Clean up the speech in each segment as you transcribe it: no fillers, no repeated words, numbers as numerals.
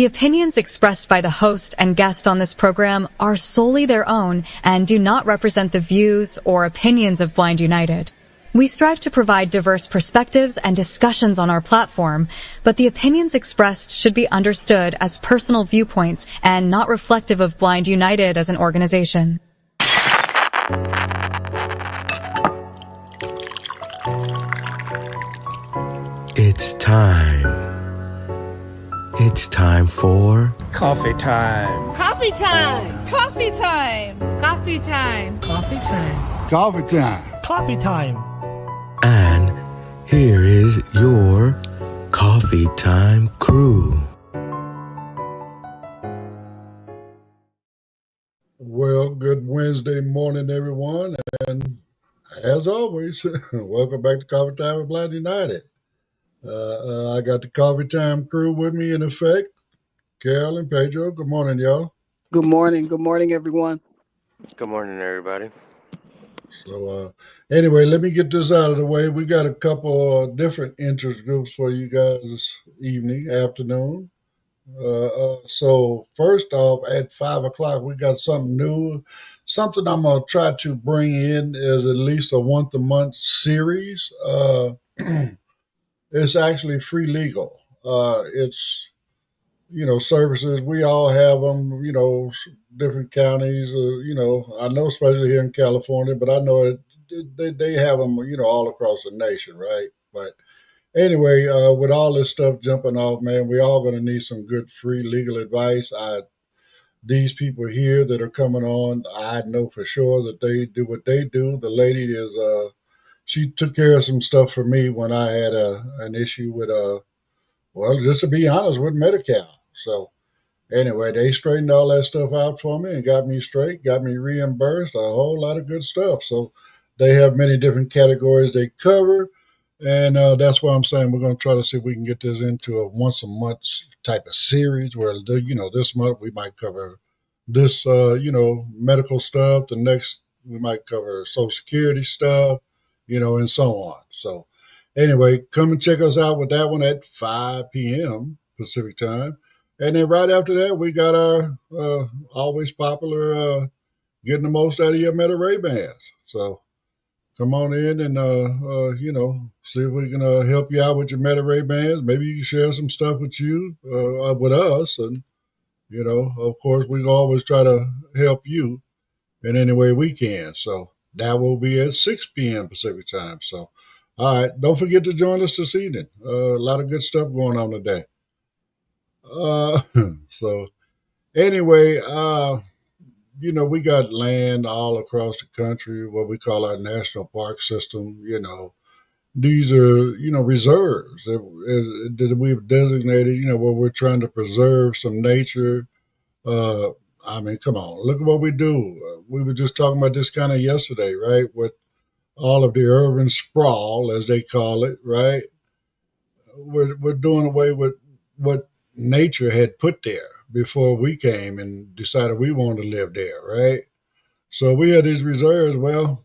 The opinions expressed by the host and guest on this program are solely their own and do not represent the views or opinions of Blind United. We strive to provide diverse perspectives and discussions on our platform, but the opinions expressed should be understood as personal viewpoints and not reflective of Blind United as an organization. It's time. It's time for coffee time. Coffee time. Coffee time. Coffee time. Coffee time. Coffee time. Coffee time. And here is your Coffee Time crew. Well, good Wednesday morning, everyone. And as always, welcome back to Coffee Time with Blind United. I got the Coffee Time crew with me in effect. Carol and Pedro, good morning, y'all. Good morning. Good morning, everyone. Good morning, everybody. So anyway, let me get this out of the way. We got a couple different interest groups for you guys this afternoon. So first off, at 5 o'clock, we got something new. Something I'm going to try to bring in is at least a once-a-month series. It's actually free legal. It's, services. We all have them, different counties, I know especially here in California, but I know they have them, all across the nation, right? But anyway, with all this stuff jumping off, man, we all going to need some good free legal advice. These people here that are coming on, I know for sure that they do what they do. The lady is, she took care of some stuff for me when I had an issue with, just to be honest, with Medi-Cal. So anyway, they straightened all that stuff out for me and got me straight, got me reimbursed, a whole lot of good stuff. So they have many different categories they cover. And that's why I'm saying we're going to try to see if we can get this into a once a month type of series where, this month we might cover this, medical stuff. The next we might cover Social Security stuff, and so on. So anyway, come and check us out with that one at 5 p.m. Pacific time. And then right after that, we got our always popular getting the most out of your Meta Ray-Bans. So come on in and, see if we can help you out with your Meta Ray-Bans. Maybe you can share some stuff with us. And, of course, we always try to help you in any way we can. So that will be at 6 p.m. Pacific time. So, all right, don't forget to join us this evening. A lot of good stuff going on today. So anyway, we got land all across the country, what we call our national park system. These are, reserves that we've designated, where we're trying to preserve some nature. Come on, look at what we do. We were just talking about this kind of yesterday, right? With all of the urban sprawl, as they call it, right? We're doing away with what nature had put there before we came and decided we wanted to live there, right? So we had these reserves. Well,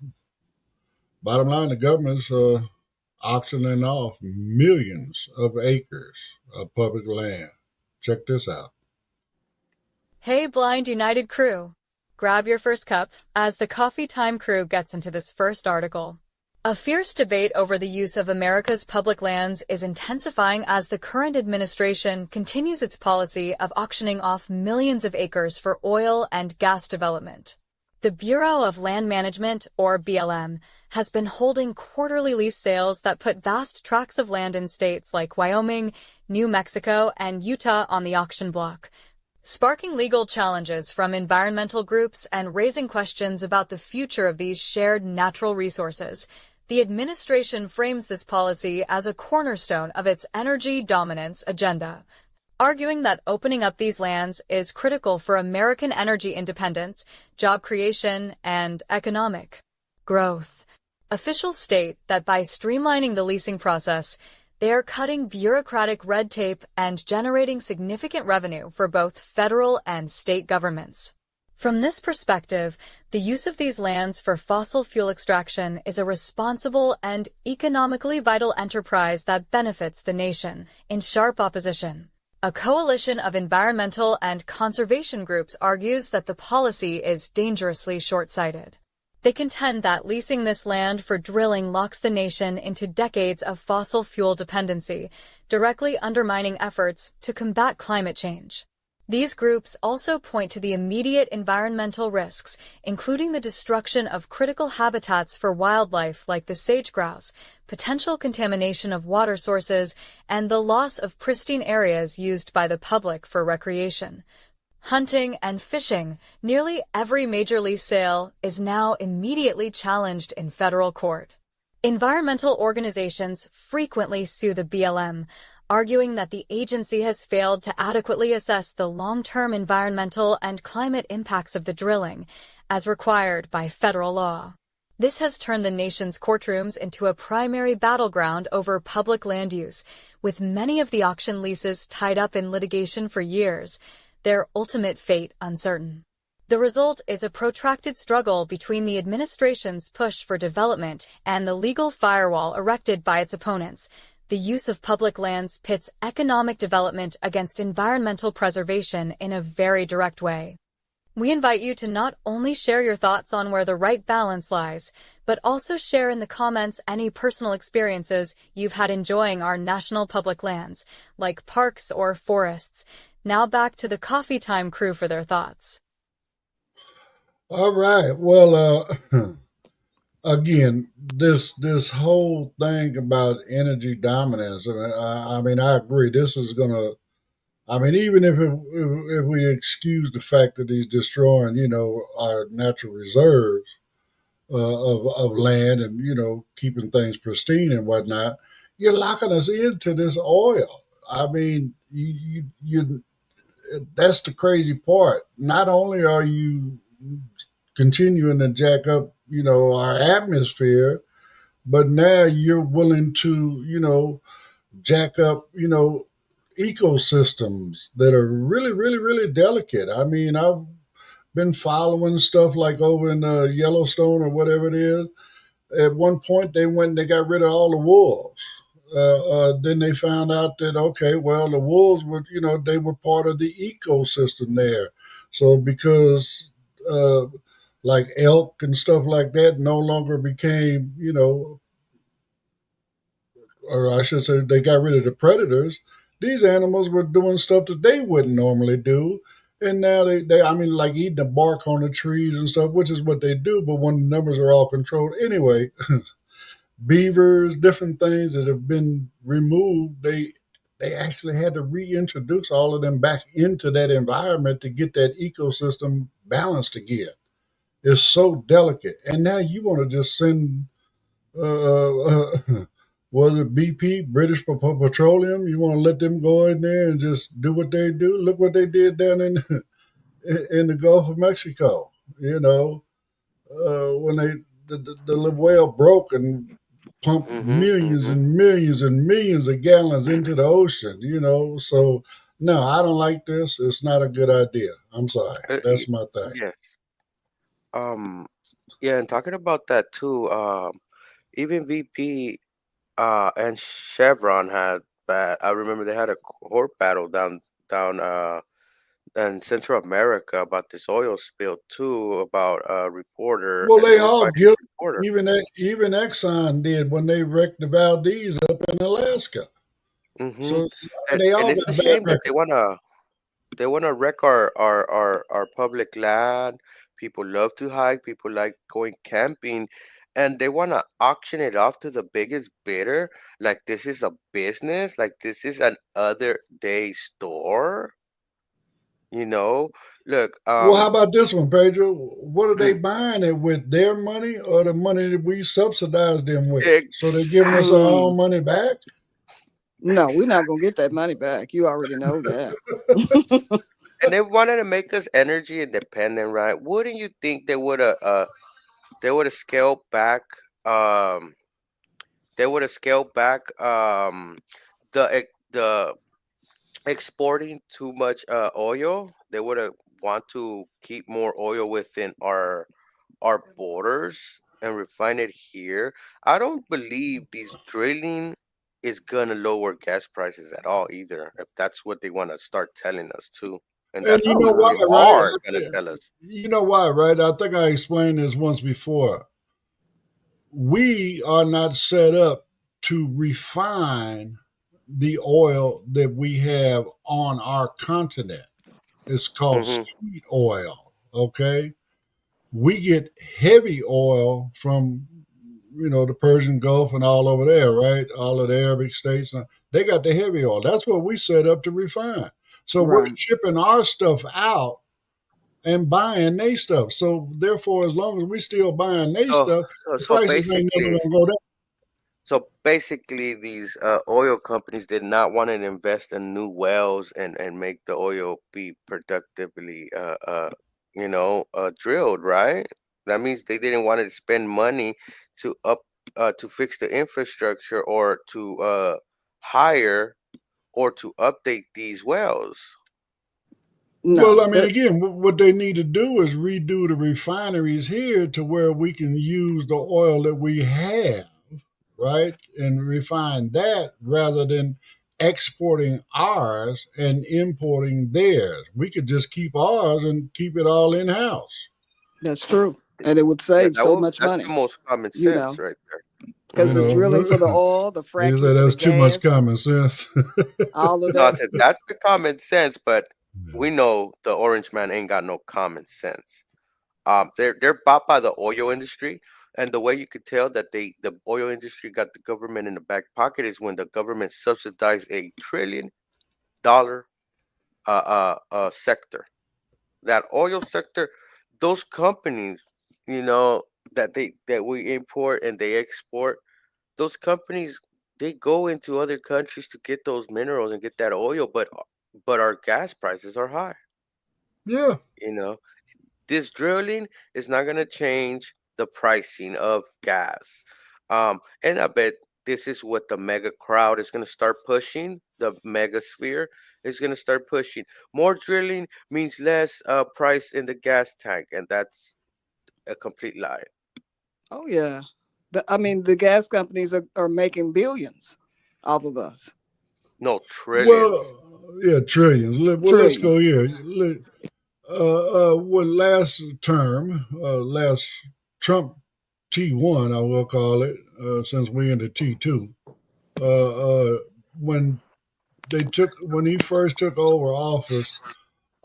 bottom line, the government's auctioning off millions of acres of public land. Check this out. Hey, Blind United crew. Grab your first cup as the Coffee Time crew gets into this first article. A fierce debate over the use of America's public lands is intensifying as the current administration continues its policy of auctioning off millions of acres for oil and gas development. The Bureau of Land Management, or BLM, has been holding quarterly lease sales that put vast tracts of land in states like Wyoming, New Mexico, and Utah on the auction block, sparking legal challenges from environmental groups and raising questions about the future of these shared natural resources. The administration frames this policy as a cornerstone of its energy dominance agenda, arguing that opening up these lands is critical for American energy independence, job creation, and economic growth. Officials state that by streamlining the leasing process, they are cutting bureaucratic red tape and generating significant revenue for both federal and state governments. From this perspective, the use of these lands for fossil fuel extraction is a responsible and economically vital enterprise that benefits the nation, in sharp opposition. A coalition of environmental and conservation groups argues that the policy is dangerously short-sighted. They contend that leasing this land for drilling locks the nation into decades of fossil fuel dependency, directly undermining efforts to combat climate change. These groups also point to the immediate environmental risks, including the destruction of critical habitats for wildlife like the sage-grouse, potential contamination of water sources, and the loss of pristine areas used by the public for recreation. Hunting and fishing, nearly every major lease sale is now immediately challenged in federal court. Environmental organizations frequently sue the BLM, arguing that the agency has failed to adequately assess the long-term environmental and climate impacts of the drilling, as required by federal law. This has turned the nation's courtrooms into a primary battleground over public land use, with many of the auction leases tied up in litigation for years, their ultimate fate uncertain. The result is a protracted struggle between the administration's push for development and the legal firewall erected by its opponents. The use of public lands pits economic development against environmental preservation in a very direct way. We invite you to not only share your thoughts on where the right balance lies, but also share in the comments any personal experiences you've had enjoying our national public lands, like parks or forests. Now back to the Coffee Time crew for their thoughts. All right. Well, again, this whole thing about energy dominance. I mean, I agree. This is gonna. I mean, even if we excuse the fact that he's destroying, our natural reserves of land and keeping things pristine and whatnot, you're locking us into this oil. I mean, you that's the crazy part. Not only are you continuing to jack up, our atmosphere, but now you're willing to, jack up, ecosystems that are really, really, really delicate. I mean, I've been following stuff like over in Yellowstone or whatever it is. At one point, they went and they got rid of all the wolves. Then they found out that, okay, well, the wolves were, they were part of the ecosystem there. So because like elk and stuff like that no longer became, or I should say they got rid of the predators, these animals were doing stuff that they wouldn't normally do. And now I mean, like eating the bark on the trees and stuff, which is what they do, but when the numbers are all controlled anyway, beavers, different things that have been removed, they actually had to reintroduce all of them back into that environment to get that ecosystem balanced again. It's so delicate. And now you want to just send, was it BP, British Petroleum? You want to let them go in there and just do what they do? Look what they did down in in the Gulf of Mexico. When the whale broke and pumped millions and millions and millions of gallons into the ocean. So no, I don't like this. It's not a good idea. I'm sorry. That's my thing. Yeah. Yeah, and talking about that too, even VP and Chevron had that. I remember they had a court battle down in Central America about this oil spill too, about a reporter. Well, and they were all fighting guilty. the reporter. Even Exxon did when they wrecked the Valdez up in Alaska. hmm So And they all it's got a bad shame that records. they wanna wreck our public land. People love to hike. People like going camping, and they wanna auction it off to the biggest bidder. Like this is a business. Like this is an other day store. You know, look. Well, how about this one, Pedro? What are they buying it with? Their money or the money that we subsidize them with? So they're giving us our own money back? No, we're not going to get that money back. You already know that. And they wanted to make us energy independent, right? Wouldn't you think they would have scaled back they would have scaled back the exporting too much oil. They would have want to keep more oil within our borders and refine it here. I don't believe this drilling is gonna lower gas prices at all either. If that's what they want to start telling us too, and And that's you what know people why, right? are gonna tell us. You know why, right? I think I explained this once before. We are not set up to refine the oil that we have on our continent. It's called Hmm. sweet oil. Okay. We get heavy oil from, the Persian Gulf and all over there, right? All of the Arabic states. They got the heavy oil. That's what we set up to refine. So we're Right. shipping our stuff out and buying their stuff. So therefore, as long as we still buying their So, stuff, so, the so prices ain't never basically, gonna go down. these oil companies did not want to invest in new wells and make the oil be productively, drilled, right? That means they didn't want to spend money to up to fix the infrastructure or to hire or to update these wells. Well, No. I mean, again, what they need to do is redo the refineries here to where we can use the oil that we have, right? And refine that rather than exporting ours and importing theirs. We could just keep ours and keep it all in house. That's true. And it would Yeah, save so much that's the money, most common you sense know, right there. because You the Hmm. drilling know, for the oil, the they say fracking for the that's too much gas, common sense. all of No, I that. said that's the common sense, but we know the orange man ain't got no common sense. They're bought by the oil industry, and the way you could tell that the oil industry got the government in the back pocket is when the government subsidized $1 trillion sector. That oil sector, those companies, you know, that we import and they export, those companies they go into other countries to get those minerals and get that oil, but our gas prices are high. Yeah. You know, this drilling is not going to change the pricing of gas. And I bet this is what the mega crowd is going to start pushing. The mega sphere is going to start pushing. More drilling means less price in the gas tank, and that's a complete lie. Oh, yeah. I mean, the gas companies are making billions off of us. No, trillions. Well, yeah, trillions. Let's go Trillions. here. Well, last Trump T1, I will call it, since we in the T2. Uh, when when he first took over office,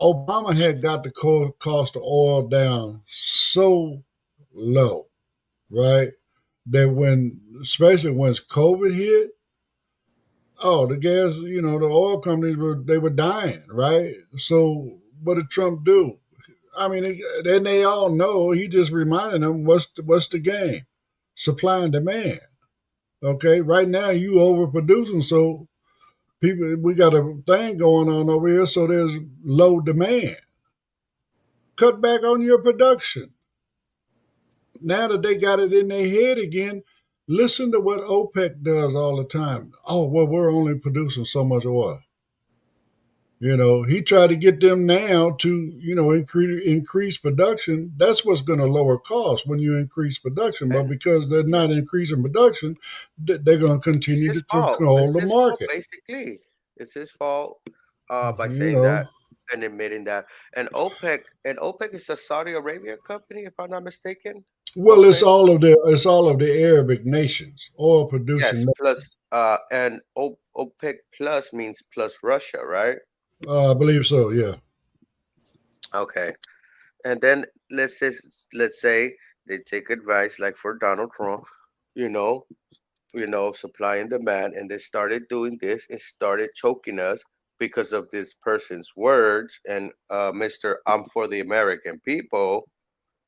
Obama had got the cost of oil down so low, right? That especially once COVID hit, oh, the gas, the oil companies were dying, right? So what did Trump do? I mean, then they all know he just reminded them what's the game, supply and demand. Okay, right now you overproducing, so we got a thing going on over here, so there's low demand. Cut back on your production. Now that they got it in their head again, listen to what OPEC does all the time. Oh, well, we're only producing so much oil. He tried to get them now to, increase production. That's what's going to lower costs when you increase production. But And because they're not increasing production, they're going to it's continue his to fault. control It's the his fault, market. basically. It's his fault by You saying know, that and admitting that. And OPEC is a Saudi Arabia company, if I'm not mistaken. well, OPEC. it's all of the Arabic nations, oil producing. Yes, plus and OPEC plus means plus Russia, right? I believe so. Yeah. Okay. And then let's say they take advice like for Donald Trump, you know, supply and demand, and they started doing this and started choking us because of this person's words and Mr. I'm for the American people,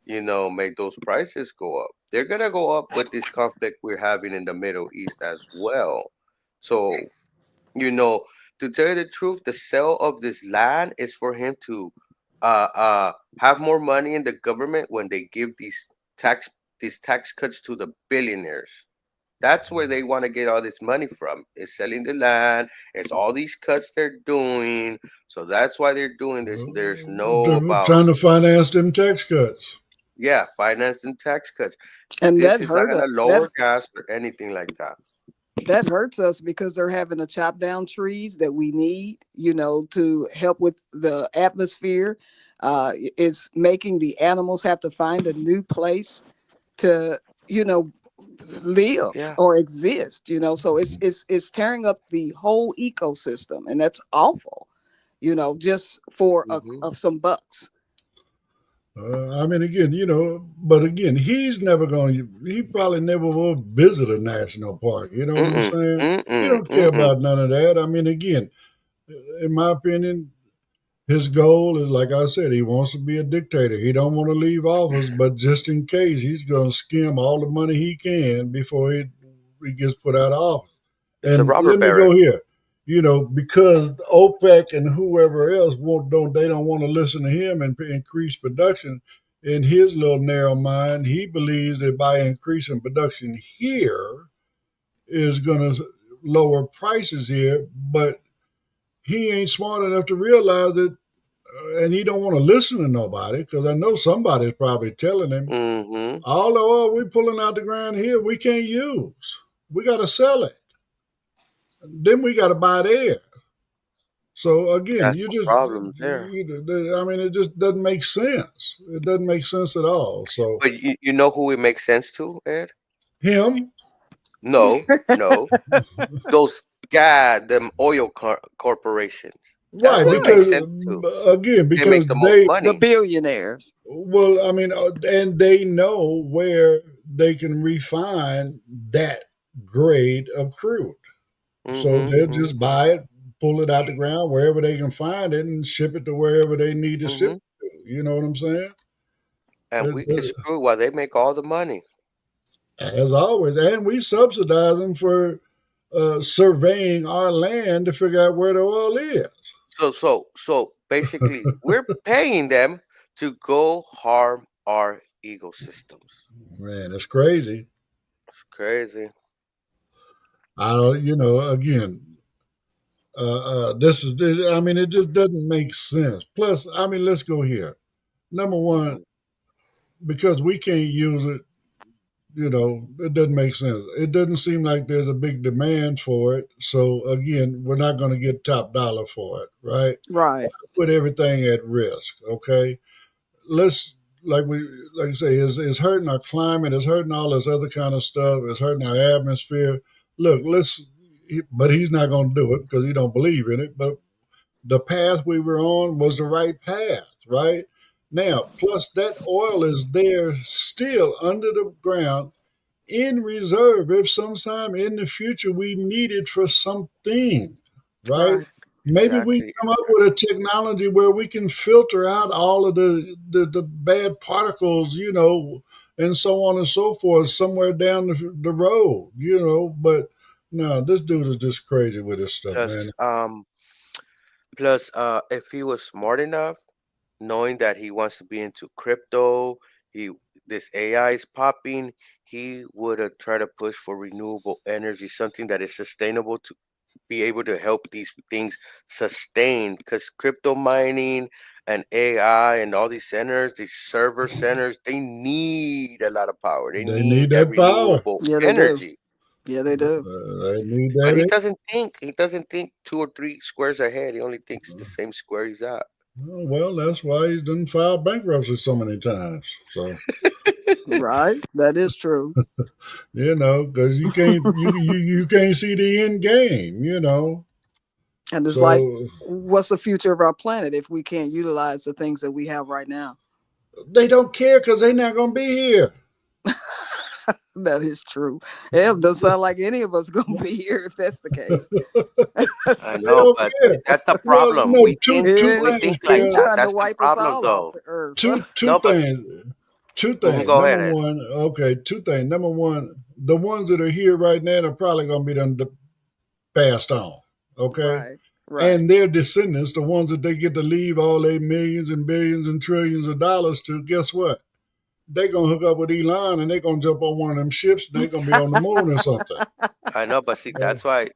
made those prices go up. They're gonna go up with this conflict we're having in the Middle East as well. So, you know, to tell you the truth, the sale of this land is for him to have more money in the government when they give tax these tax cuts to the billionaires. That's where they want to get all this money from. Is selling the land. It's all these cuts they're doing. So that's why they're doing this. There's no about Trying to finance them tax cuts. yeah, finance and tax cuts. And This that is not hurt gonna that lower gas or anything like that. that hurts us because they're having to chop down trees that we need, to help with the atmosphere. It's making the animals have to find a new place to, you know, live Yeah. or exist. So it's tearing up the whole ecosystem, and that's awful. Just for Hmm. of some bucks. I mean, again, but again, he's never going to, he probably never will visit a national park. You know what I'm Mm-mm. saying? He Mm-mm. don't care Mm-mm. about none of that. I mean, again, in my opinion, his goal is, like I said, he wants to be a dictator. He don't want to leave office, but just in case, he's going to skim all the money he can before he gets put out of office. It's a And robber let me go baron. here. Because OPEC and whoever else don't want to listen to him and increase production. In his little narrow mind, he believes that by increasing production here is going to lower prices here, but he ain't smart enough to realize that, and he don't want to listen to nobody because I know somebody's probably telling him Mm-hmm. all the oil we pulling out the ground here we can't use. We got to sell it. Then we got to buy there. So again, That's you the just, problem there. I mean, it just doesn't make sense. It doesn't make sense at all. So But you know who it makes sense to, Ed? him, No, no. Those them oil corporations. That's right? who it Sure. makes Because sense to. again, They make because the most they, The money. billionaires. well, I mean, and they know where they can refine that grade of crude. So Mm-hmm. they'll Mm-hmm. just buy it, pull it out the ground wherever they can find it, and ship it to wherever they need to ship Mm-hmm. it to. You know what I'm saying? And It, we get it, screwed while they make all the money. as always, and we subsidize them for surveying our land to figure out where the oil is. So basically, we're paying them to go harm our ecosystems. Man, it's crazy. It's crazy. I don't, again, I mean, it just doesn't make sense. Plus, I mean, let's go here. Number one, Mhm. because we can't use it, it doesn't make sense. It doesn't seem like there's a big demand for it. So again, we're not going to get top dollar for it, right? Right. Put everything at risk. Okay, let's like I say, it's hurting our climate, it's hurting all this other kind of stuff, it's hurting our atmosphere. Look, but he's not going to do it because he don't believe in it. But the path we were on was the right path, right? Now, plus that oil is there still under the ground in reserve if sometime in the future we need it for something, right? Right. Maybe we Exactly. come up with a technology where we can filter out all of the bad particles, and so on and so forth somewhere down the road, But no, this dude is just crazy with this stuff, man. Plus, if he was smart enough, knowing that he wants to be into crypto, he this AI is popping, he would have tried to push for renewable energy, something that is sustainable to be able to help these things sustain. Because crypto mining and AI and all these centers, these server centers, they need a lot of power. They They need need that that power. renewable Yeah, they do. energy. Yeah, they do. They need But he that. doesn't think. He doesn't think 2 or 3 squares ahead. He only thinks the same square he's at. Well, that's why he's done filed bankruptcy so many times. So Right. That is true. because you can't see the end game. And it's like, So what's the future of our planet if we can't utilize the things that we have right now? they don't care because they're not gonna be here. That is true. It doesn't sound like any of us gonna be here if that's the case. I They know, don't but care. that's the Well, problem. no, We think two we things, think like He's Bill. that. trying to That's the wipe us problem, all off though. the earth. Two No, but things. Two things. go Number ahead, Ed. one, okay, two things. Number one, the ones that are here right now are probably gonna be done passed on. Okay. Right. Right. And their descendants, the ones that they get to leave all their millions and billions and trillions of dollars to, guess what? They're gonna hook up with Elon and they're gonna jump on one of them ships and they're gonna be on the moon or something. I know, but see, Uh, that's why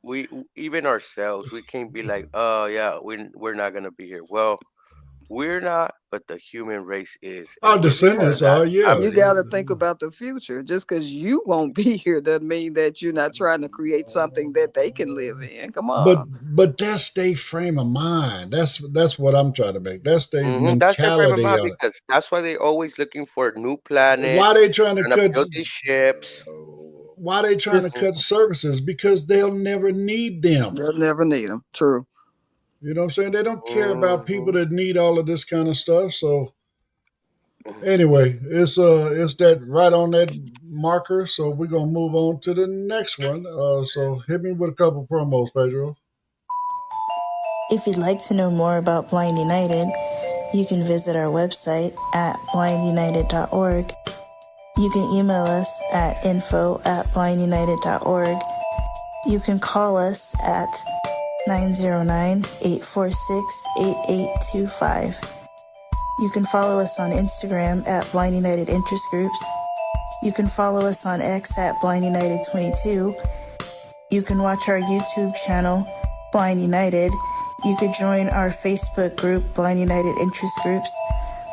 even ourselves, we can't be like, oh yeah, we're not gonna be here. Well, we're not but the human race is. Our And we're because of descendants that. are, yeah. You got to Absolutely. think about the future. Just because you won't be here doesn't mean that you're not trying to create something that they can live in. Come But on. that's their frame of mind. That's what I'm trying to make. That's their That's their frame of mentality mind on it. because that's why they're always looking for new Why planets, they trying to trying to cut? build these ships. Why they trying to Just, cut services? Because they'll never need them. they'll never need them. True. You know what I'm saying? They don't care about people Mhm. that need all of this kind of stuff. So anyway, it's that right on that marker. So we're gonna move on to the next one. So hit me with a couple promos, Pedro. If you'd like to know more about Blind United, you can visit our website at blindunited.org. You can email us at info@blindunited.org. You can call us at 909-846-8825. You can follow us on Instagram at Blind United Interest Groups. You can follow us on X at Blind United 22. You can watch our YouTube channel, Blind United. You could join our Facebook group, Blind United Interest Groups,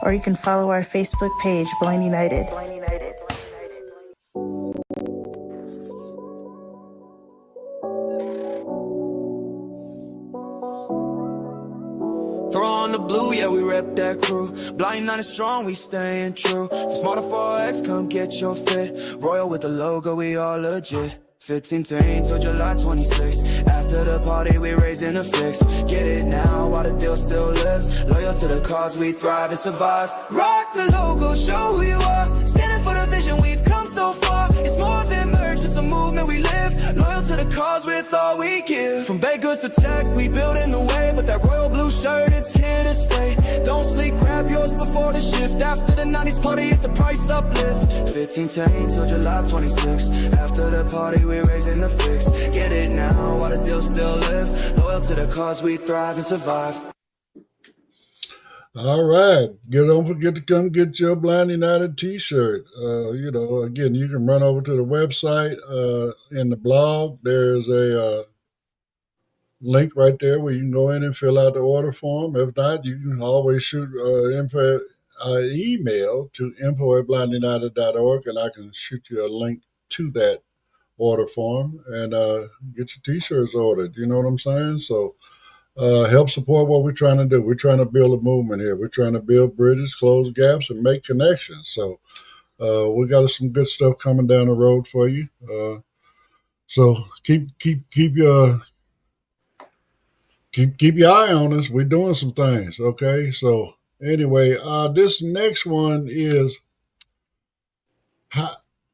or you can follow our Facebook page, Blind United. Throw on the blue, yeah, we rep that crew. Blind, not as strong, we staying true. If Smarter 4X, come get your fit. Royal with the logo, we all legit. 15 to 8 till July 26. After the party, we raising a fix. Get it now while the deal still live. Loyal to the cause, we thrive and survive. Rock the logo, show who you are. Standing for the vision, we've come so far. It's more than merch, it's a movement we live. Loyal to the cause with all we give. From baked goods to tech, we building the way. But that royal blue shirt, it's here to stay. Don't sleep, grab yours before the shift. After the 90s party, it's a price uplift. 15 to 8 till July 26. After the party, we raising the fix. Get it now while the deal still live. Loyal to the cause, we thrive and survive. All right. Don't forget to come get your Blind United t-shirt. Again, you can run over to the website. In the blog, there's a link right there where you can go in and fill out the order form. If not, you can always shoot email to info@blindunited.org, and I can shoot you a link to that order form and get your t-shirts ordered. You know what I'm saying? So help support what we're trying to do. We're trying to build a movement here. We're trying to build bridges, close gaps, and make connections. So we got some good stuff coming down the road for you. So keep your eye on us. We're doing some things. Okay. So anyway, this next one is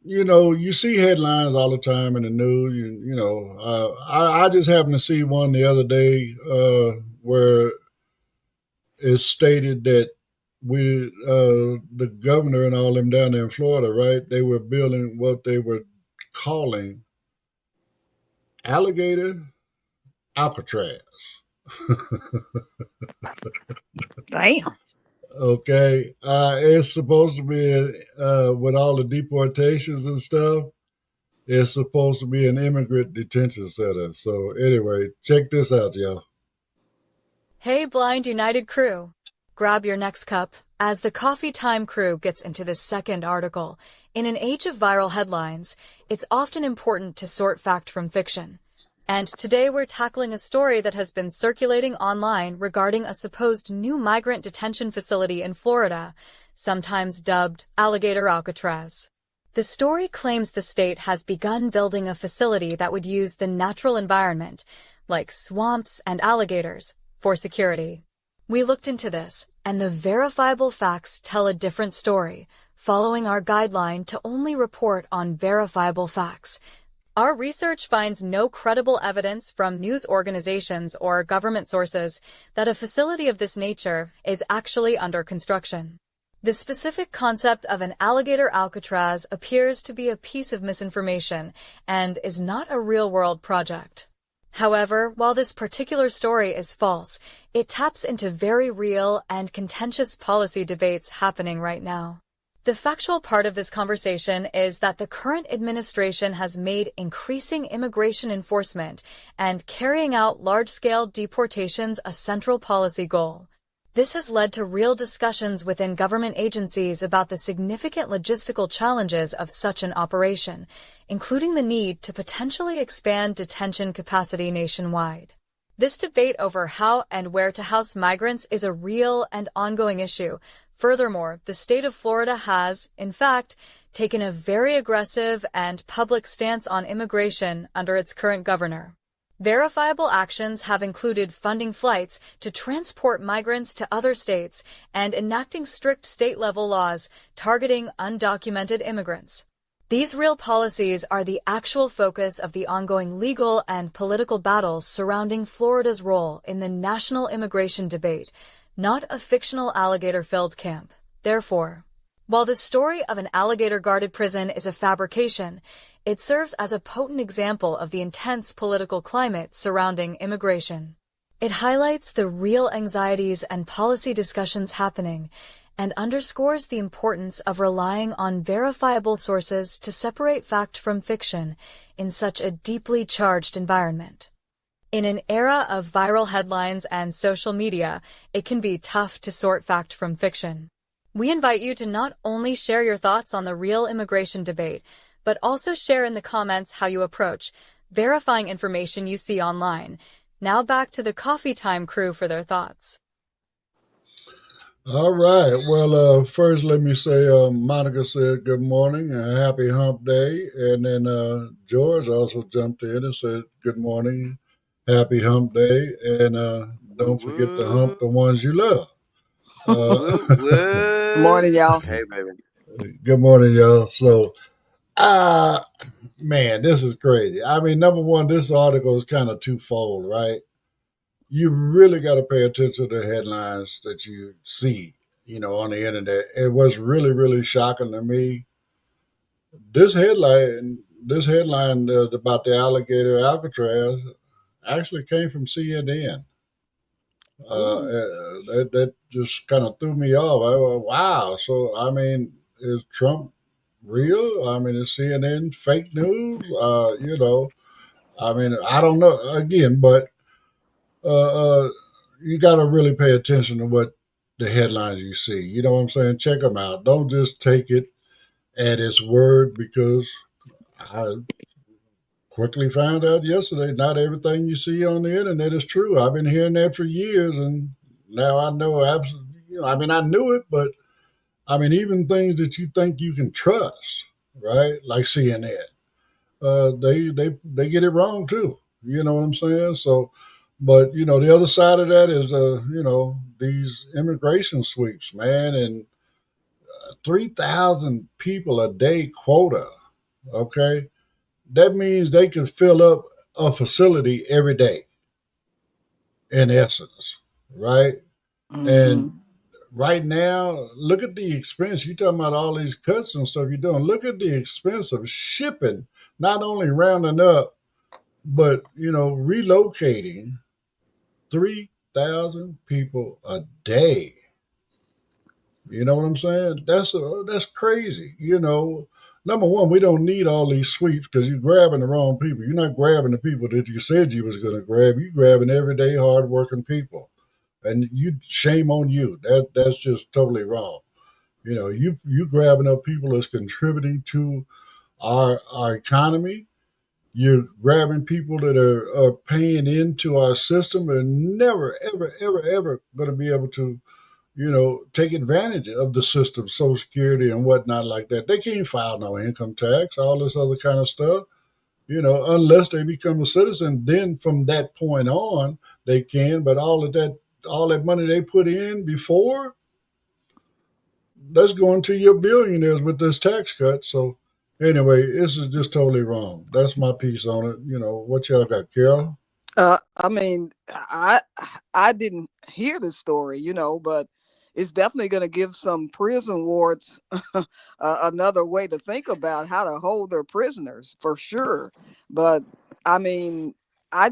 you see headlines all the time in the news. I just happened to see one the other day where it stated that the governor and all them down there in Florida, right? They were building what they were calling alligator Alcatraz. Damn. Okay, it's supposed to be with all the deportations and stuff. It's supposed to be an immigrant detention center. So anyway, check this out, y'all. Hey, Blind United crew. Grab your next cup as the Coffee Time crew gets into this second article. In an age of viral headlines, it's often important to sort fact from fiction. And today we're tackling a story that has been circulating online regarding a supposed new migrant detention facility in Florida, sometimes dubbed Alligator Alcatraz. The story claims the state has begun building a facility that would use the natural environment, like swamps and alligators, for security. We looked into this, and the verifiable facts tell a different story, following our guideline to only report on verifiable facts. Our research finds no credible evidence from news organizations or government sources that a facility of this nature is actually under construction. The specific concept of an alligator Alcatraz appears to be a piece of misinformation and is not a real-world project. However, while this particular story is false, it taps into very real and contentious policy debates happening right now. The factual part of this conversation is that the current administration has made increasing immigration enforcement and carrying out large-scale deportations a central policy goal. This has led to real discussions within government agencies about the significant logistical challenges of such an operation, including the need to potentially expand detention capacity nationwide. This debate over how and where to house migrants is a real and ongoing issue. Furthermore, the state of Florida has, in fact, taken a very aggressive and public stance on immigration under its current governor. Verifiable actions have included funding flights to transport migrants to other states and enacting strict state-level laws targeting undocumented immigrants. These real policies are the actual focus of the ongoing legal and political battles surrounding Florida's role in the national immigration debate, not a fictional alligator-filled camp. Therefore, while the story of an alligator-guarded prison is a fabrication, it serves as a potent example of the intense political climate surrounding immigration. It highlights the real anxieties and policy discussions happening and underscores the importance of relying on verifiable sources to separate fact from fiction in such a deeply charged environment. In an era of viral headlines and social media, it can be tough to sort fact from fiction. We invite you to not only share your thoughts on the real immigration debate, but also share in the comments how you approach verifying information you see online. Now back to the Coffee Time crew for their thoughts. All right. Well, first, let me say Monica said good morning and happy hump day. And then George also jumped in and said good morning, happy hump day. And don't forget to hump the ones you love. Good morning, y'all. Hey, baby. Good morning, y'all. So, man, this is crazy. I mean, number one, this article is kind of twofold, right? You really got to pay attention to the headlines that you see, on the internet. And what's really, really shocking to me, this headline about the alligator Alcatraz actually came from CNN. That just kind of threw me off. I went, wow. So, I mean, is Trump real? I mean, is CNN fake news? I mean, I don't know. Again, but you got to really pay attention to what the headlines you see. You know what I'm saying? Check them out. Don't just take it at its word, because I quickly found out yesterday not everything you see on the internet is true. I've been hearing that for years, and now I know absolutely. I mean, I knew it, but I mean, even things that you think you can trust, right? Like CNN, they get it wrong too. You know what I'm saying? So. But, the other side of that is, these immigration sweeps, man, and 3,000 people a day quota, okay? That means they can fill up a facility every day, in essence, right? Mm-hmm. And right now, look at the expense. You're talking about all these cuts and stuff you're doing. Look at the expense of shipping, not only rounding up, but, relocating 3,000 people a day. You know what I'm saying? That's crazy. Number one, we don't need all these sweeps because you're grabbing the wrong people. You're not grabbing the people that you said you was going to grab. You're grabbing everyday hardworking people, and shame on you. That's just totally wrong. You grabbing up people that's contributing to our economy. You're grabbing people that are paying into our system and never, ever, ever, ever going to be able to, take advantage of the system, Social Security and whatnot like that. They can't file no income tax, all this other kind of stuff, unless they become a citizen. Then from that point on, they can. But all that money they put in before, that's going to your billionaires with this tax cut. So, anyway, this is just totally wrong. That's my piece on it. What y'all got, Carol? I mean, I didn't hear the story, but it's definitely going to give some prison wards another way to think about how to hold their prisoners, for sure. But I mean, I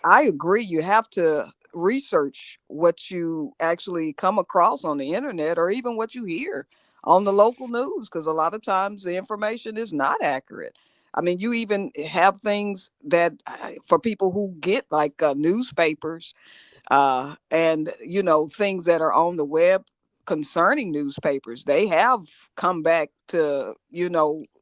agree. You have to research what you actually come across on the internet, or even what you hear on the local news, because a lot of times the information is not accurate. I mean, you even have things that for people who get like newspapers, And things that are on the web concerning newspapers, they have come back to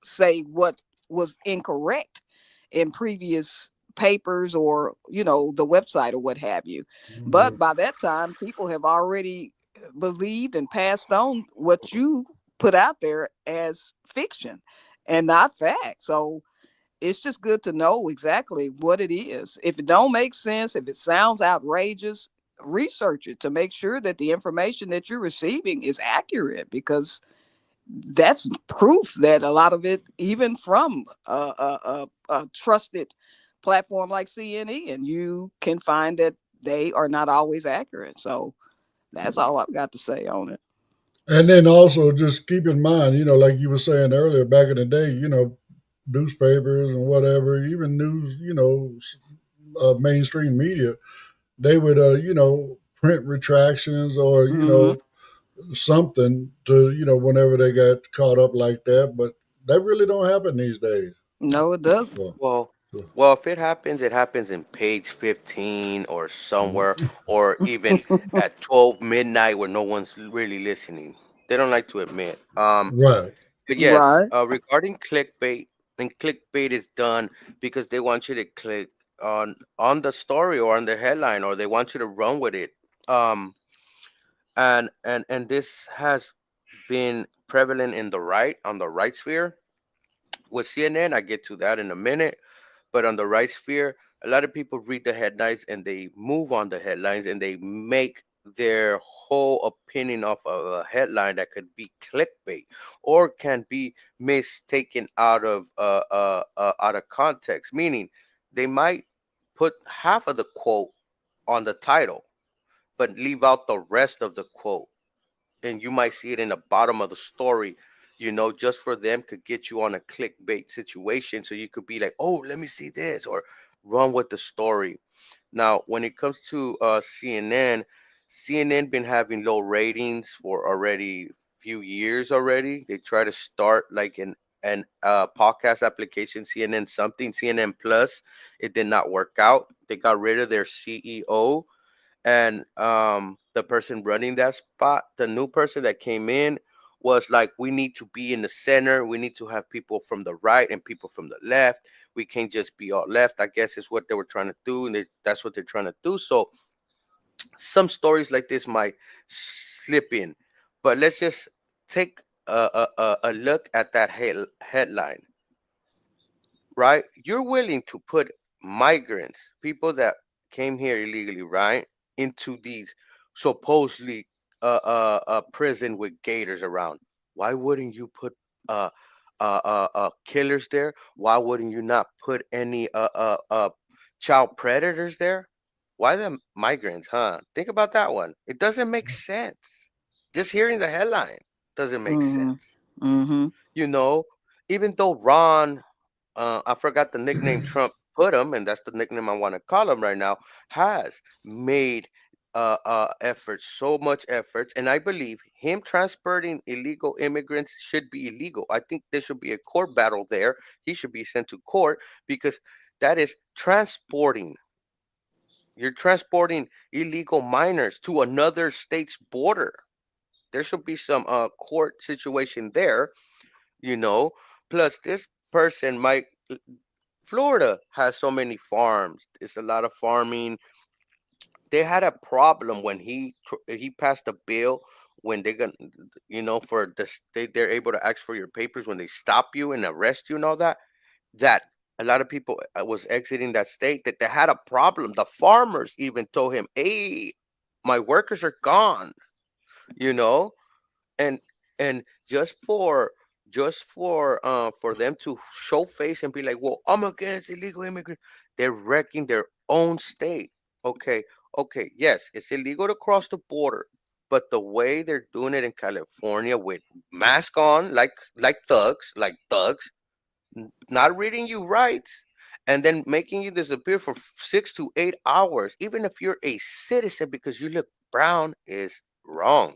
say what was incorrect in previous papers, or the website or what have you. But by that time, people have already believed and passed on what you put out there as fiction and not fact. So it's just good to know exactly what it is. If it don't make sense, if it sounds outrageous, research it to make sure that the information that you're receiving is accurate, because that's proof that a lot of it, even from a trusted platform like CNN, and you can find that they are not always accurate. So that's all I've got to say on it. And then also just keep in mind, like you were saying earlier, back in the day, newspapers and whatever, even news, mainstream media, they would, print retractions or, something to, whenever they got caught up like that. But that really don't happen these days. No, it doesn't. So, Well, if it happens in page 15 or somewhere, or even at 12 midnight where no one's really listening. They don't like to admit. right. But yes, Right. regarding clickbait, and clickbait is done because they want you to click on the story or on the headline, or they want you to run with it. Um, and this has been prevalent in on the right sphere with CNN. I get to that in a minute. But on the right sphere, a lot of people read the headlines and they move on the headlines and they make their whole opinion off of a headline that could be clickbait or can be mistaken out of context. Meaning, they might put half of the quote on the title, but leave out the rest of the quote, and you might see it in the bottom of the story, just for them could get you on a clickbait situation. So you could be like, oh, let me see this, or run with the story. Now, when it comes to CNN been having low ratings for already few years already. They try to start like an podcast application, CNN something, CNN Plus. It did not work out. They got rid of their CEO, and the person running that spot, the new person that came in, was like, we need to be in the center, we need to have people from the right and people from the left, we can't just be all left. I guess is what they were trying to do, and that's what they're trying to do. So some stories like this might slip in, but let's just take a look at that headline. Right, you're willing to put migrants, people that came here illegally, right, into these supposedly prison with gators around. Why wouldn't you put killers there? Why wouldn't you not put any child predators there? Why the migrants, huh? Think about that one. It doesn't make sense. Just hearing the headline doesn't make Mm-hmm. sense. Mm-hmm. You know, even though Ron, I forgot the nickname Trump put him, and that's the nickname I want to call him right now, has made efforts, so much efforts, and I believe him transporting illegal immigrants should be illegal. I think there should be a court battle there. He should be sent to court because that is transporting. You're transporting illegal minors to another state's border. There should be some court situation there, you know. Plus, this person might. Florida has so many farms. It's a lot of farming. They had a problem when he passed a bill when they're gonna, for the state, they're able to ask for your papers when they stop you and arrest you and all that. That a lot of people was exiting that state, that they had a problem. The farmers even told him, "Hey, my workers are gone," you know, and and just for them to show face and be like, well, I'm against illegal immigrants, they're wrecking their own state. Okay, yes, it's illegal to cross the border, but the way they're doing it in California with mask on, like thugs, not reading you rights, and then making you disappear for 6 to 8 hours, even if you're a citizen because you look brown, is wrong.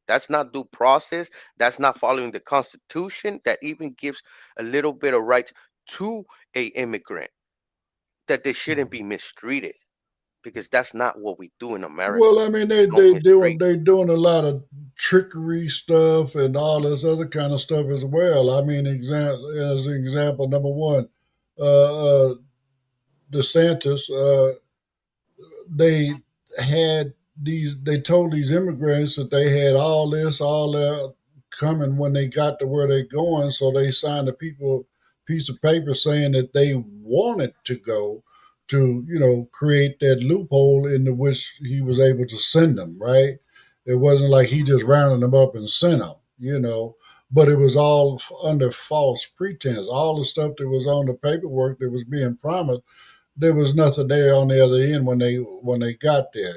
That's not due process. That's not following the Constitution that even gives a little bit of rights to a immigrant, that they shouldn't be mistreated. because that's not what we do in America. Well, I mean, We don't hit street. they doing a lot of trickery stuff and all this other kind of stuff as well. I mean, as an example, number one, uh, DeSantis, they had they told these immigrants that they had all this, all that coming when they got to where they're going. So they signed a piece of paper saying that they wanted to go to, create that loophole into which he was able to send them, right? It wasn't like he just rounded them up and sent them. But it was all under false pretense. All the stuff that was on the paperwork that was being promised, there was nothing there on the other end when they got there.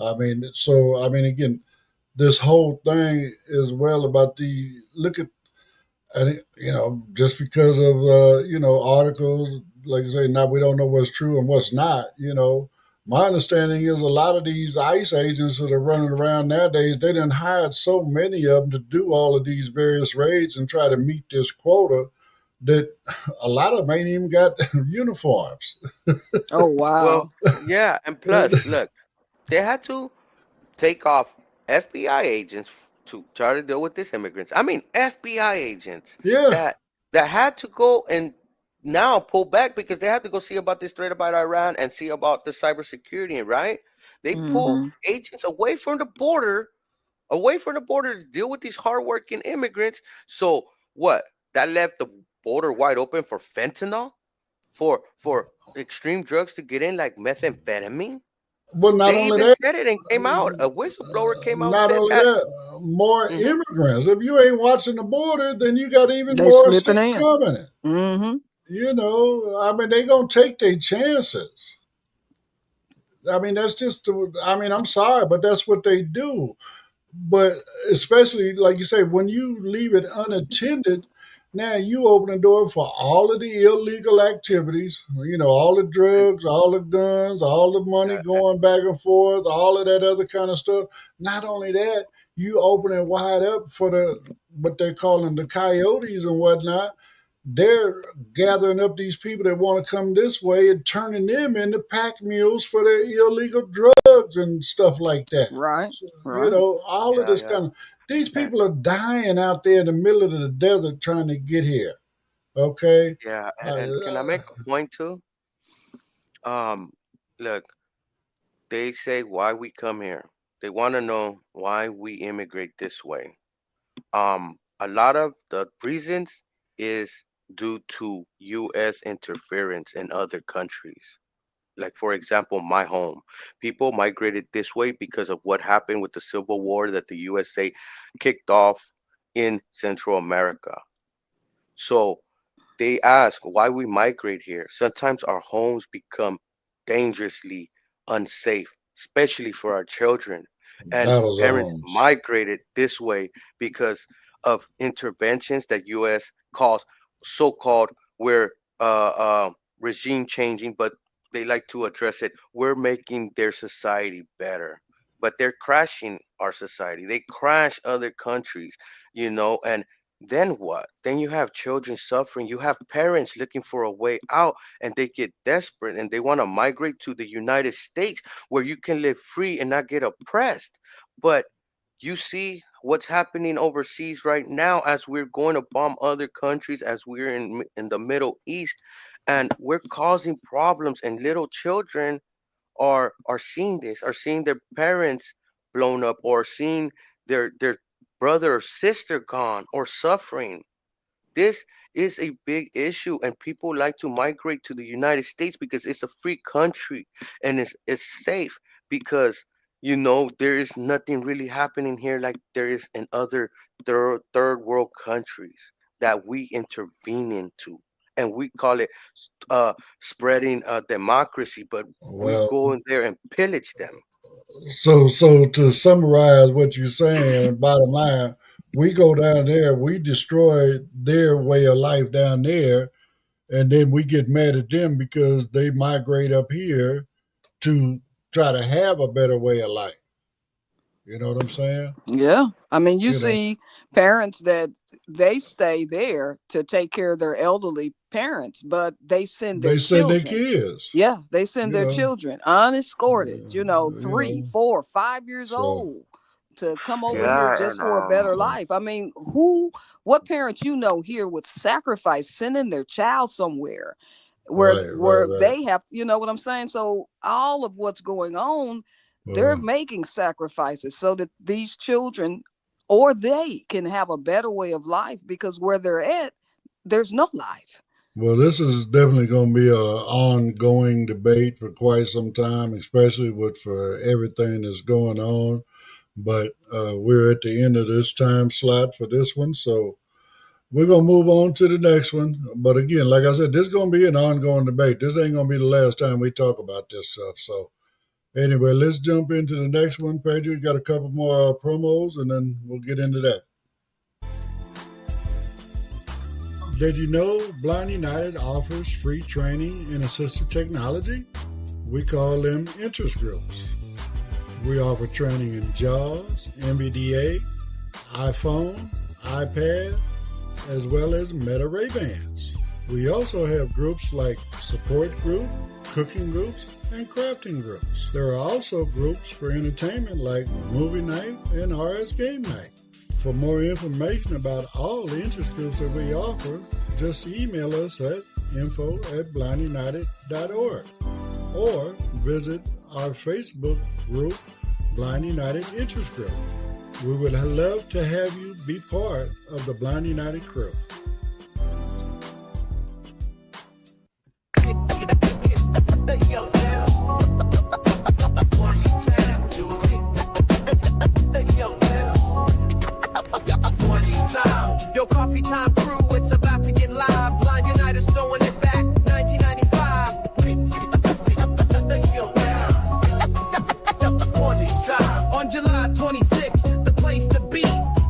I mean, so I mean, again, this whole thing is well about the look at, and just because of articles, like I say, now we don't know what's true and what's not. My understanding is a lot of these ICE agents that are running around nowadays, they done hired so many of them to do all of these various raids and try to meet this quota that a lot of them ain't even got uniforms. Oh, wow. Well, yeah, and plus, look, they had to take off FBI agents to try to deal with these immigrants. I mean, FBI agents Yeah. that had to go and now pull back because they had to go see about this threat about Iran and see about the cybersecurity, right? They pull Hmm. agents away from the border to deal with these hardworking immigrants. So what? That left the border wide open for fentanyl, for extreme drugs to get in, like methamphetamine. Well, not They only even that, said it and came out. A whistleblower came out and not said only that. that, more Mhm. immigrants. If you ain't watching the border, then you got even They more slipping stuff in. coming. Hmm. I mean, they gonna take their chances. I mean, that's just. I mean, I'm sorry, but that's what they do. But especially, like you say, when you leave it unattended, now you open the door for all of the illegal activities. All the drugs, all the guns, all the money going back and forth, all of that other kind of stuff. Not only that, you open it wide up for what they're calling the coyotes and whatnot. They're gathering up these people that want to come this way and turning them into pack mules for their illegal drugs and stuff like that. Right. So, Right. all of Yeah, this yeah. kind of these And people are dying out there in the middle of the desert trying to get here. Okay. yeah, Uh, and can I make a point too? Look, they say why we come here. They want to know why we immigrate this way. A lot of the reasons is due to U.S. interference in other countries. Like, for example, my home. People migrated this way because of what happened with the Civil War that the USA kicked off in Central America. So they ask why we migrate here. Sometimes our homes become dangerously unsafe, especially for our children. And battle parents zones. migrated this way because of interventions that U.S. calls so-called we're regime changing, but they like to address it. We're making their society better, but they're crashing our society. They crash other countries, and then what? Then you have children suffering. You have parents looking for a way out, and they get desperate and they want to migrate to the United States where you can live free and not get oppressed. But you see what's happening overseas right now as we're going to bomb other countries, as we're in the Middle East, and we're causing problems, and little children are seeing this, are seeing their parents blown up, or seeing their brother or sister gone or suffering. This is a big issue, and people like to migrate to the United States because it's a free country and it's safe because there is nothing really happening here like there is in other third world countries that we intervene into, and we call it spreading democracy, but we Well, go in there and pillage them. so to summarize what you're saying, bottom line, we go down there, we destroy their way of life down there, and then we get mad at them because they migrate up here to try to have a better way of life. You know what I'm saying? Yeah. I mean, you You know, see parents that they stay there to take care of their elderly parents, but they send their They send their children. kids. Yeah, they send You their know, children unescorted, you 3, know. 4, 5 years So old to come over here Yeah, just and for a better life. I mean, what parents here would sacrifice sending their child somewhere where right. they have, you know what I'm saying? So all of what's going on, they're making sacrifices so that these children or they can have a better way of life, because where they're at, there's no life. Well, this is definitely going to be an ongoing debate for quite some time, especially for everything that's going on. But we're at the end of this time slot for this one, so we're going to move on to the next one. But again, like I said, this is going to be an ongoing debate. This ain't going to be the last time we talk about this stuff. So anyway, let's jump into the next one. Pedro, you got a couple more promos, and then we'll get into that. Did you know Blind United offers free training in assistive technology? We call them interest groups. We offer training in JAWS, NVDA, iPhone, iPad, as well as Meta Ray-Bans. We also have groups like support group, cooking groups, and crafting groups. There are also groups for entertainment like movie night and RS Game Night. For more information about all the interest groups that we offer, just email us at info@blindunited.org or visit our Facebook group, Blind United Interest Group. We would love to have you be part of the Blind United crew. Yo, Coffee Time crew, it's about to get live. Blind United's throwing it back. 1995. On July 26th, the place to be.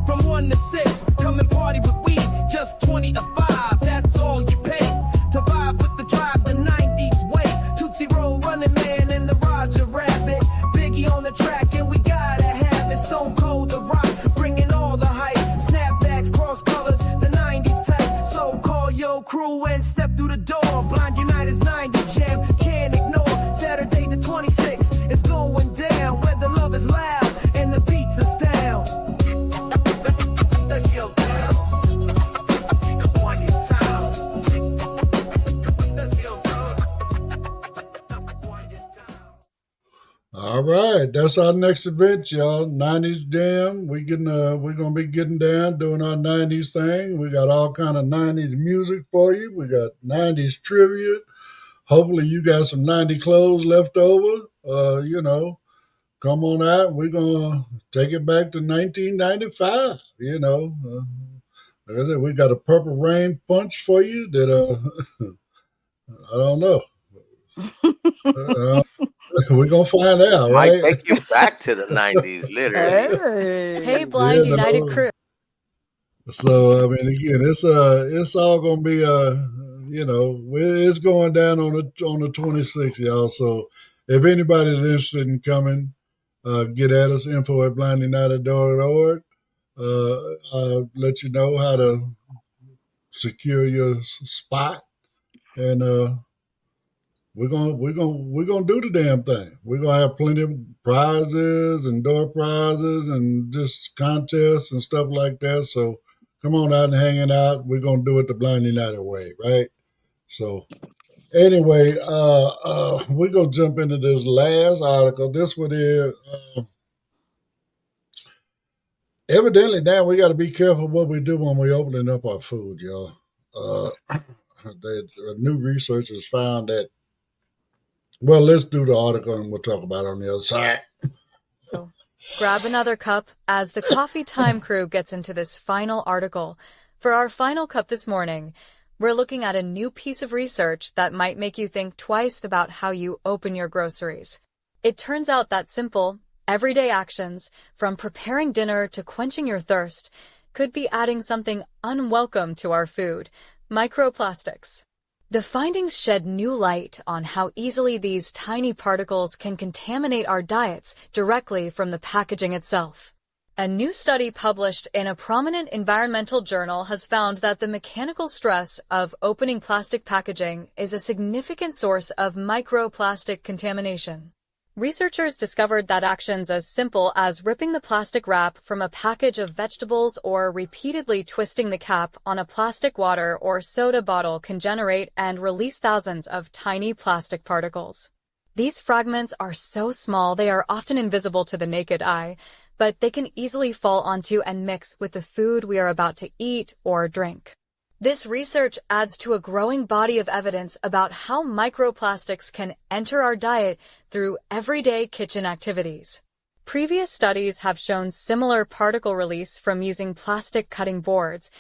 From 1 to 6, come and party with we. Just 20 to 5, that's all you pay. To vibe with the drive, the 90s way. Tootsie Roll, Running Man, and the Roger Rabbit. Biggie on the track, and we gotta have it. Stone Cold the rock, bringing all the hype. Snapbacks, cross colors, the 90s type. So call your crew and step through the door. Blind United's 90 jam, can't ignore. Saturday the 26th, it's going down. Where the love is loud and the beats are down. All right, that's our next event, y'all. 90s Jam. We're gonna be getting down, doing our 90s thing. We got all kind of 90s music for you. We got 90s trivia. Hopefully you got some 90 clothes left over. Come on out and we're gonna take it back to 1995. Like I said, we got a Purple Rain punch for you that I don't know. We're going to find out, might right? take you back to the 90s, literally. Hey, Blind United crew. So, I mean, again, it's all going to be, it's going down on the 26th, y'all. So if anybody's interested in coming, get at us, info@blindunited.org. I'll let you know how to secure your spot, and we're gonna do the damn thing. We're gonna have plenty of prizes and door prizes and just contests and stuff like that. So come on out and hanging out. We're gonna do it the Blind United way, right? So anyway, we're gonna jump into this last article. This one is evidently now we got to be careful what we do when we're opening up our food, y'all. New research has found that. Well, let's do the article and we'll talk about it on the other side. Grab another cup as the Coffee Time crew gets into this final article. For our final cup this morning, we're looking at a new piece of research that might make you think twice about how you open your groceries. It turns out that simple, everyday actions, from preparing dinner to quenching your thirst, could be adding something unwelcome to our food: microplastics. The findings shed new light on how easily these tiny particles can contaminate our diets directly from the packaging itself. A new study published in a prominent environmental journal has found that the mechanical stress of opening plastic packaging is a significant source of microplastic contamination. Researchers discovered that actions as simple as ripping the plastic wrap from a package of vegetables or repeatedly twisting the cap on a plastic water or soda bottle can generate and release thousands of tiny plastic particles. These fragments are so small they are often invisible to the naked eye, but they can easily fall onto and mix with the food we are about to eat or drink. This research adds to a growing body of evidence about how microplastics can enter our diet through everyday kitchen activities. Previous studies have shown similar particle release from using plastic cutting boards,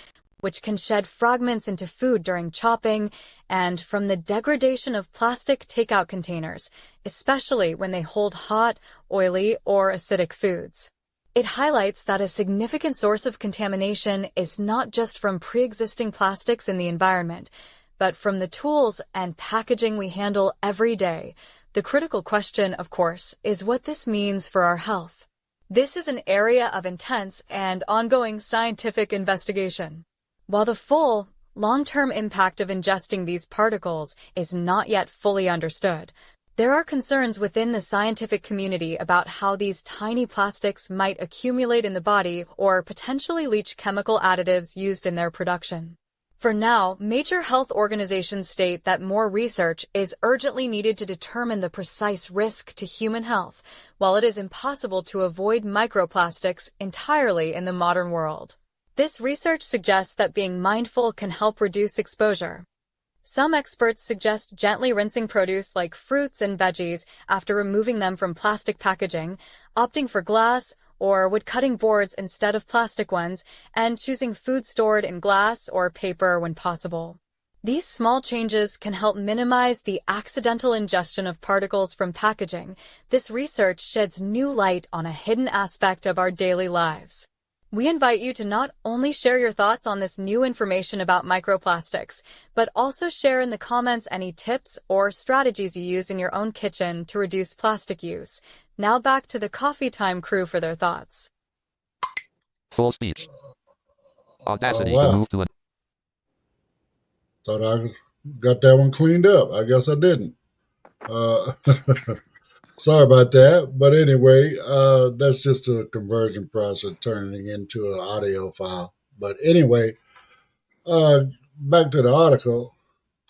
which can shed fragments into food during chopping, and from the degradation of plastic takeout containers, especially when they hold hot, oily, or acidic foods. It highlights that a significant source of contamination is not just from pre-existing plastics in the environment, but from the tools and packaging we handle every day. The critical question, of course, is what this means for our health. This is an area of intense and ongoing scientific investigation. While the full, long-term impact of ingesting these particles is not yet fully understood, there are concerns within the scientific community about how these tiny plastics might accumulate in the body or potentially leach chemical additives used in their production. For now, major health organizations state that more research is urgently needed to determine the precise risk to human health, while it is impossible to avoid microplastics entirely in the modern world. This research suggests that being mindful can help reduce exposure. Some experts suggest gently rinsing produce like fruits and veggies after removing them from plastic packaging, opting for glass or wood cutting boards instead of plastic ones, and choosing food stored in glass or paper when possible. These small changes can help minimize the accidental ingestion of particles from packaging. This research sheds new light on a hidden aspect of our daily lives. We invite you to not only share your thoughts on this new information about microplastics, but also share in the comments any tips or strategies you use in your own kitchen to reduce plastic use. Now back to the Coffee Time crew for their thoughts. Full speech. Audacity wow. to move to a... Thought I got that one cleaned up. I guess I didn't. Sorry about that. But anyway, that's just a conversion process turning into an audio file. But anyway, back to the article.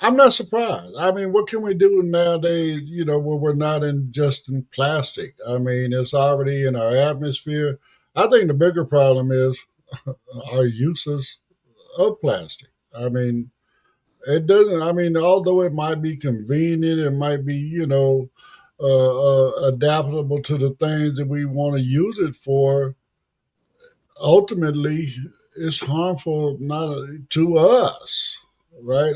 I'm not surprised. I mean, what can we do nowadays, where we're not ingesting plastic? I mean, it's already in our atmosphere. I think the bigger problem is our uses of plastic. I mean, it doesn't, although it might be convenient, it might be, adaptable to the things that we want to use it for, ultimately it's harmful not to us, right?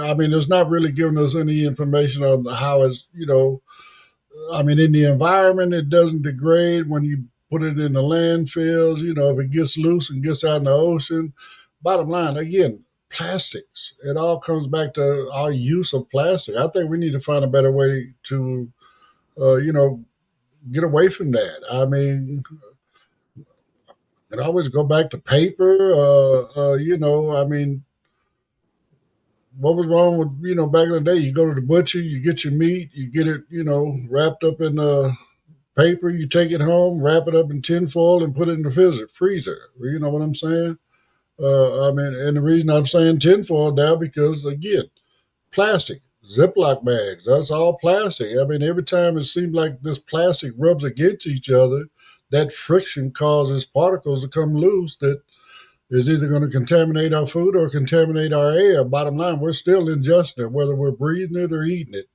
I mean, it's not really giving us any information on how it's, in the environment, it doesn't degrade when you put it in the landfills, if it gets loose and gets out in the ocean. Bottom line, again, plastics. It all comes back to our use of plastic. I think we need to find a better way to get away from that. I mean, it always go back to paper. What was wrong with, back in the day, you go to the butcher, you get your meat, you get it, wrapped up in paper, you take it home, wrap it up in tinfoil and put it in the freezer. You know what I'm saying? And the reason I'm saying tinfoil now, because again, plastic. Ziploc bags, that's all plastic. I mean, every time it seems like this plastic rubs against each other, that friction causes particles to come loose that is either going to contaminate our food or contaminate our air. Bottom line, we're still ingesting it, whether we're breathing it or eating it,